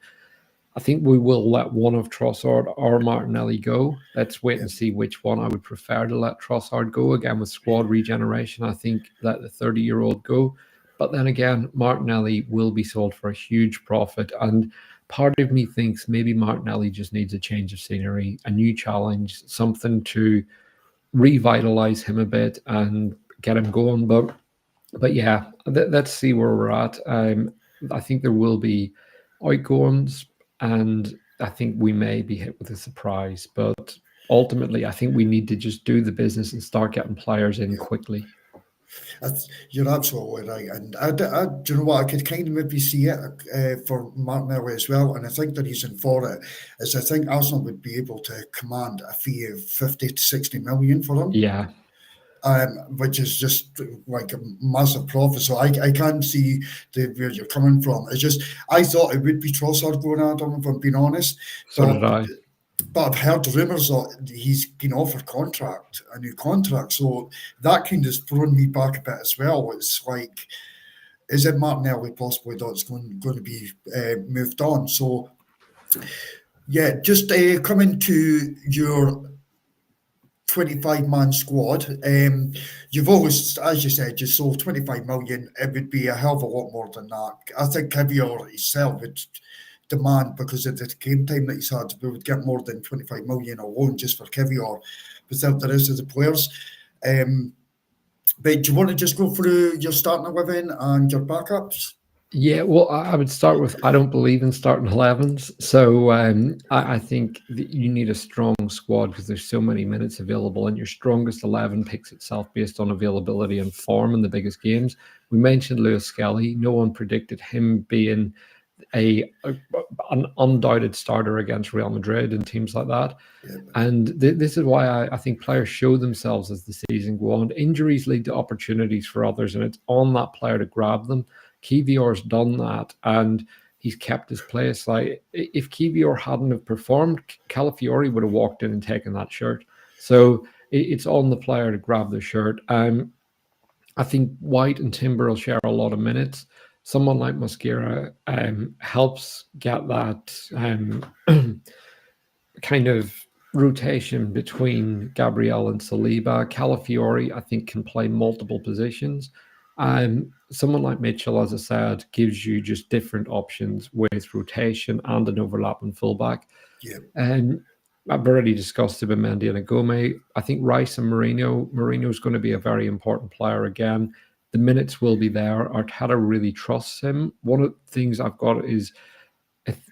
I think we will let one of Trossard or Martinelli go. Let's wait yeah, and see which one. I would prefer to let Trossard go again with squad regeneration. I think let the 30-year-old go. But then again, Martinelli will be sold for a huge profit. And part of me thinks maybe Martinelli just needs a change of scenery, a new challenge, something to revitalize him a bit and get him going. But yeah, let's see where we're at. I think there will be outgoings, and I think we may be hit with a surprise. But ultimately, I think we need to just do the business and start getting players in yeah. quickly. You're absolutely right. And do you know what? I could kind of maybe see it for Martinelli as well. And I think the reason for it is I think Arsenal would be able to command a fee of 50 to 60 million for him. Yeah, Which is just like a massive profit. So I can see where you're coming from. It's just I thought it would be Trossard going at him, if I'm being honest. so did But I. I've heard rumours that he's been offered a new contract. So that kind of thrown me back a bit as well. It's like, is it Martinelli possibly that's going to be moved on? So yeah, just coming to your 25-man squad. You've always, as you said, you sold 25 million. It would be a hell of a lot more than that. I think Kivior itself would demand because of the game time that he's had. We would get more than 25 million alone just for Kivior without the rest of the players. But do you want to just go through your starting 11 and your backups? Yeah, well, I would start with I don't believe in starting 11s. So I think that you need a strong squad because there's so many minutes available, and your strongest 11 picks itself based on availability and form in the biggest games. We mentioned Lewis Skelly. No one predicted him being an undoubted starter against Real Madrid and teams like that. Yeah. And this is why I think players show themselves as the season go on. Injuries lead to opportunities for others, and it's on that player to grab them. Kivior's done that, and he's kept his place. Like, if Kivior hadn't have performed, Calafiori would have walked in and taken that shirt. So it's on the player to grab the shirt. I think White and Timber will share a lot of minutes. Someone like Mosquera helps get that kind of rotation between Gabriel and Saliba. Calafiori, I think, can play multiple positions. Someone like Mitchell, as I said, gives you just different options with rotation and an overlapping fullback. Yeah. I've already discussed Mendy and Agome. I think Rice and Mourinho is going to be a very important player again. The minutes will be there. Arteta really trusts him. One of the things I've got is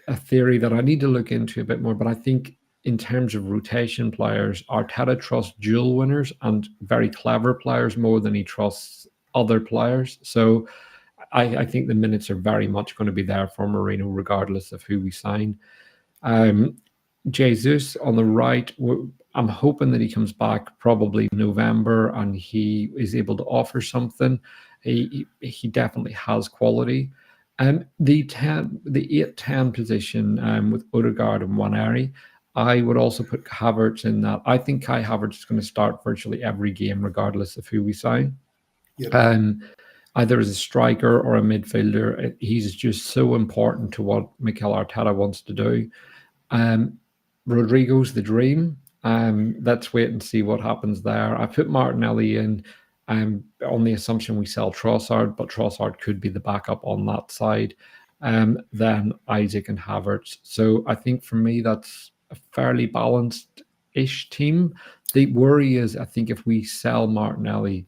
a theory that I need to look into a bit more, but I think in terms of rotation players, Arteta trusts dual winners and very clever players more than he trusts other players. So I think the minutes are very much going to be there for Mourinho, regardless of who we sign. Jesus on the right, I'm hoping that he comes back probably November and he is able to offer something. He definitely has quality. The 8-10 position with Odegaard and Waneri, I would also put Havertz in that. I think Kai Havertz is going to start virtually every game, regardless of who we sign. Yep. Either as a striker or a midfielder, he's just so important to what Mikel Arteta wants to do. Rodrigo's the dream. Let's wait and see what happens there. I put Martinelli in on the assumption we sell Trossard, but Trossard could be the backup on that side. Then Isaac and Havertz. So I think for me, that's a fairly balanced-ish team. The worry is, I think if we sell Martinelli,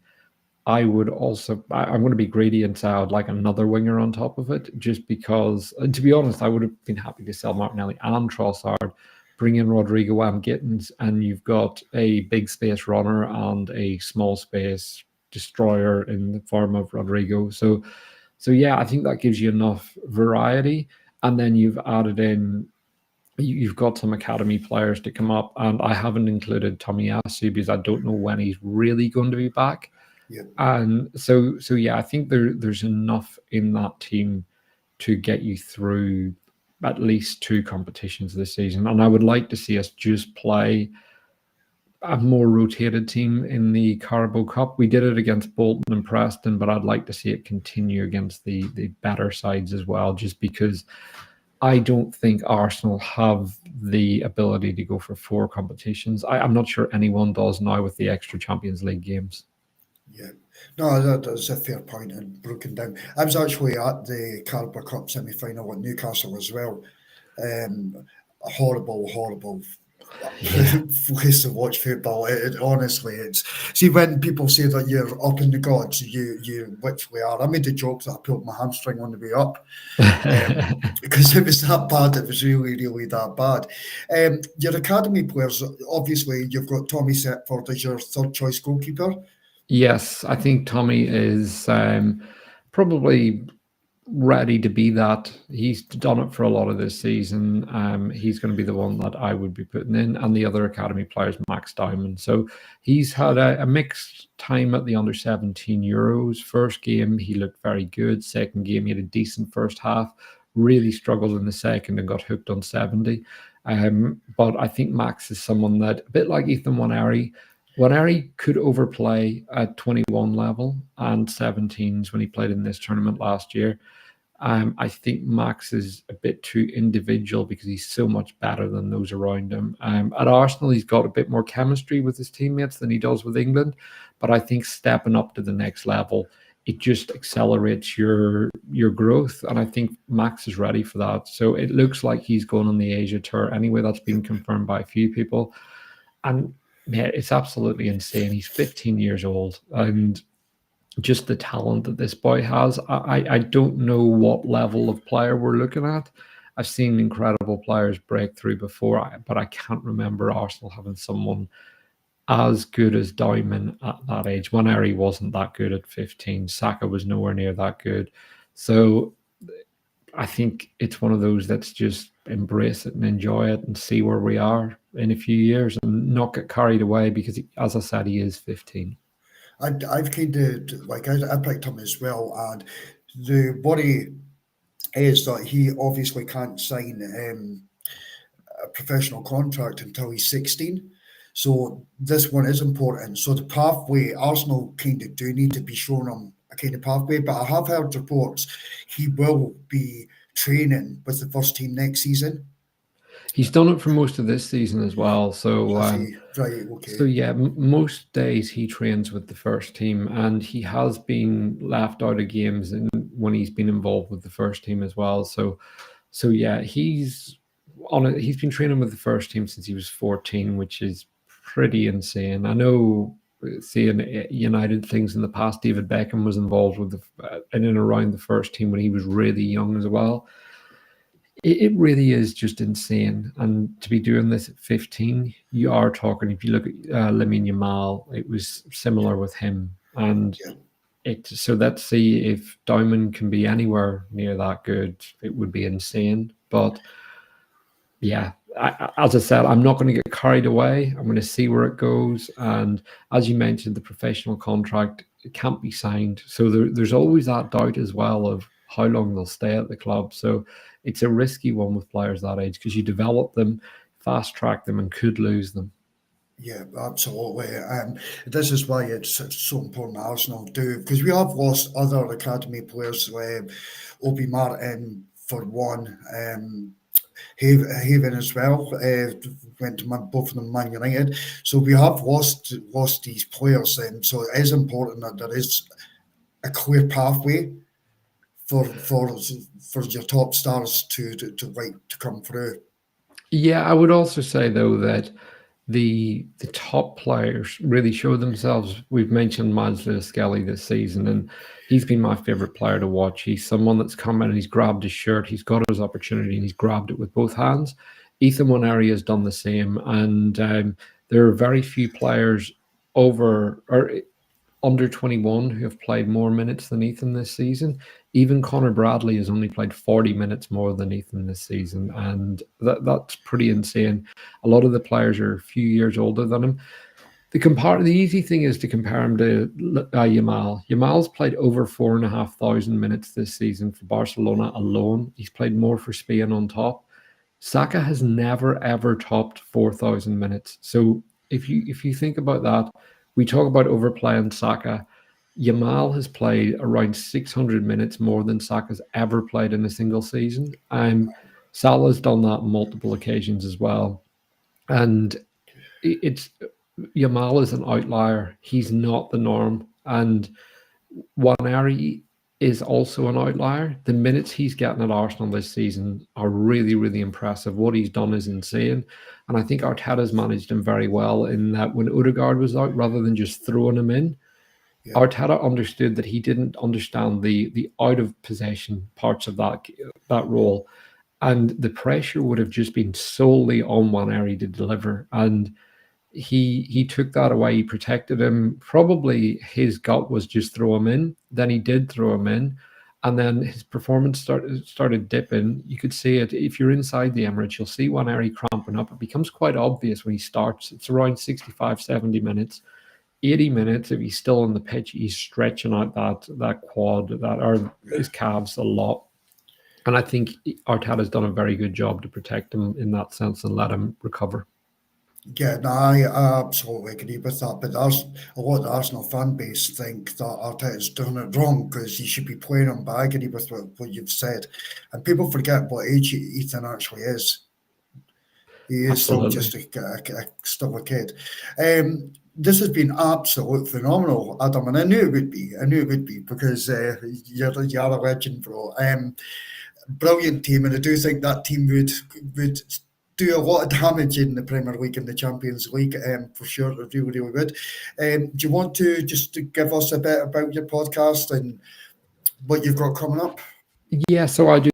I'm going to be greedy and say I'd like another winger on top of it, just because, to be honest, I would have been happy to sell Martinelli and Trossard, bring in Rodrigo and Gittins, and you've got a big space runner and a small space destroyer in the form of Rodrigo. So yeah, I think that gives you enough variety. And then you've added in, you've got some academy players to come up, and I haven't included Tomiyasu because I don't know when he's really going to be back. Yep. And so yeah, I think there's enough in that team to get you through at least 2 competitions this season. And I would like to see us just play a more rotated team in the Carabao Cup. We did it against Bolton and Preston, but I'd like to see it continue against the better sides as well, just because I don't think Arsenal have the ability to go for 4 competitions. I'm not sure anyone does now with the extra Champions League games. Yeah, no, that's a fair point and broken down. I was actually at the Carabao Cup semi-final at Newcastle as well. A horrible place to watch football. Honestly, it's, see, when people say that you're up in the gods, you literally are. I made a joke that I pulled my hamstring on the way up because it was that bad. It was really that bad. Your academy players, obviously, you've got Tommy Setford as your third choice goalkeeper. Yes, I think Tommy is probably ready to be that. He's done it for a lot of this season. He's going to be the one that I would be putting in, and the other academy players, Max Diamond. So he's had a mixed time at the under-17 Euros. First game, he looked very good. Second game, he had a decent first half. Really struggled in the second and got hooked on 70. But I think Max is someone that, a bit like Ethan Waneri could overplay at 21 level and 17s when he played in this tournament last year. I think Max is a bit too individual because he's so much better than those around him. At Arsenal, he's got a bit more chemistry with his teammates than he does with England, but I think stepping up to the next level, it just accelerates your growth. And I think Max is ready for that. So it looks like he's going on the Asia tour anyway. That's been confirmed by a few people. And yeah, it's absolutely insane. He's 15 years old, and just the talent that this boy has. I don't know what level of player we're looking at. I've seen incredible players break through before, but I can't remember Arsenal having someone as good as Diamond at that age. Waneri wasn't that good at 15. Saka was nowhere near that good. So I think it's one of those that's just embrace it and enjoy it and see where we are in a few years and not get carried away because, as I said, he is 15. I've kind of like I picked him as well, and the worry is that he obviously can't sign a professional contract until he's 16. So this one is important. So the pathway, Arsenal kind of do need to be showing him a kind of pathway, but I have heard reports he will be training with the first team next season. He's done it for most of this season as well. So, Has he? Right, okay. so yeah, most days he trains with the first team, and he has been left out of games when he's been involved with the first team as well. So yeah, he's on it. He's been training with the first team since he was 14, which is pretty insane. I know, seeing United things in the past, David Beckham was involved with in and around the first team when he was really young as well. It really is just insane. And to be doing this at 15, you are talking, if you look at Lamine Yamal, it was similar with him. And Yeah. so let's see if Diamond can be anywhere near that good. It would be insane. But yeah, as I said, I'm not going to get carried away. I'm going to see where it goes. And as you mentioned, the professional contract, it can't be signed. So there's always that doubt as well of how long they'll stay at the club. So it's a risky one with players that age because you develop them, fast track them, and could lose them. Yeah, absolutely. This is why it's so important that Arsenal do, because we have lost other academy players, Obi Martin for one, Haven as well. Went to both of them Man United, so we have lost these players. So it is important that there is a clear pathway for your top stars to come through. Yeah, I would also say though that the top players really show themselves. We've mentioned Miles Lewis-Skelly this season, and he's been my favorite player to watch. He's someone that's come in and he's grabbed his shirt, he's got his opportunity, and he's grabbed it with both hands. Ethan Waneri has done the same, and there are very few players over or under 21 who have played more minutes than Ethan this season. Even Connor Bradley has only played 40 minutes more than Ethan this season, and that's pretty insane. A lot of the players are a few years older than him. The easy thing is to compare him to Yamal. Yamal's played over 4,500 minutes this season for Barcelona alone. He's played more for Spain on top. Saka has never ever topped 4,000 minutes. So if you think about that, we talk about overplaying Saka. Yamal has played around 600 minutes more than Saka's ever played in a single season. Salah's done that on multiple occasions as well. And it's Yamal is an outlier. He's not the norm. And Waneri is also an outlier. The minutes he's getting at Arsenal this season are really, really impressive. What he's done is insane. And I think Arteta's managed him very well in that when Odegaard was out, rather than just throwing him in, Arteta understood that he didn't understand the out of possession parts of that role. And the pressure would have just been solely on Waneri to deliver. And he took that away. He protected him. Probably his gut was just throw him in. Then he did throw him in, and then his performance started dipping. You could see it if you're inside the Emirates. You'll see Waneri cramping up. It becomes quite obvious when he starts. It's around 65, 70 minutes. 80 minutes, if he's still on the pitch, he's stretching out that quad or his calves a lot. And I think Arteta's done a very good job to protect him in that sense and let him recover. Yeah, no, I absolutely agree with that. But there's a lot of the Arsenal fan base think that Arteta's doing it wrong because he should be playing him. But I agree with what you've said. And people forget what age Ethan actually is. He is still Absolutely. just still a kid. this has been absolute phenomenal, Adam, and I knew it would be. I knew it would be because you're a legend, bro. Brilliant team, and I do think that team would do a lot of damage in the Premier League and the Champions League, for sure. It really, really would. Do you want to just give us a bit about your podcast and what you've got coming up? Yeah, so I do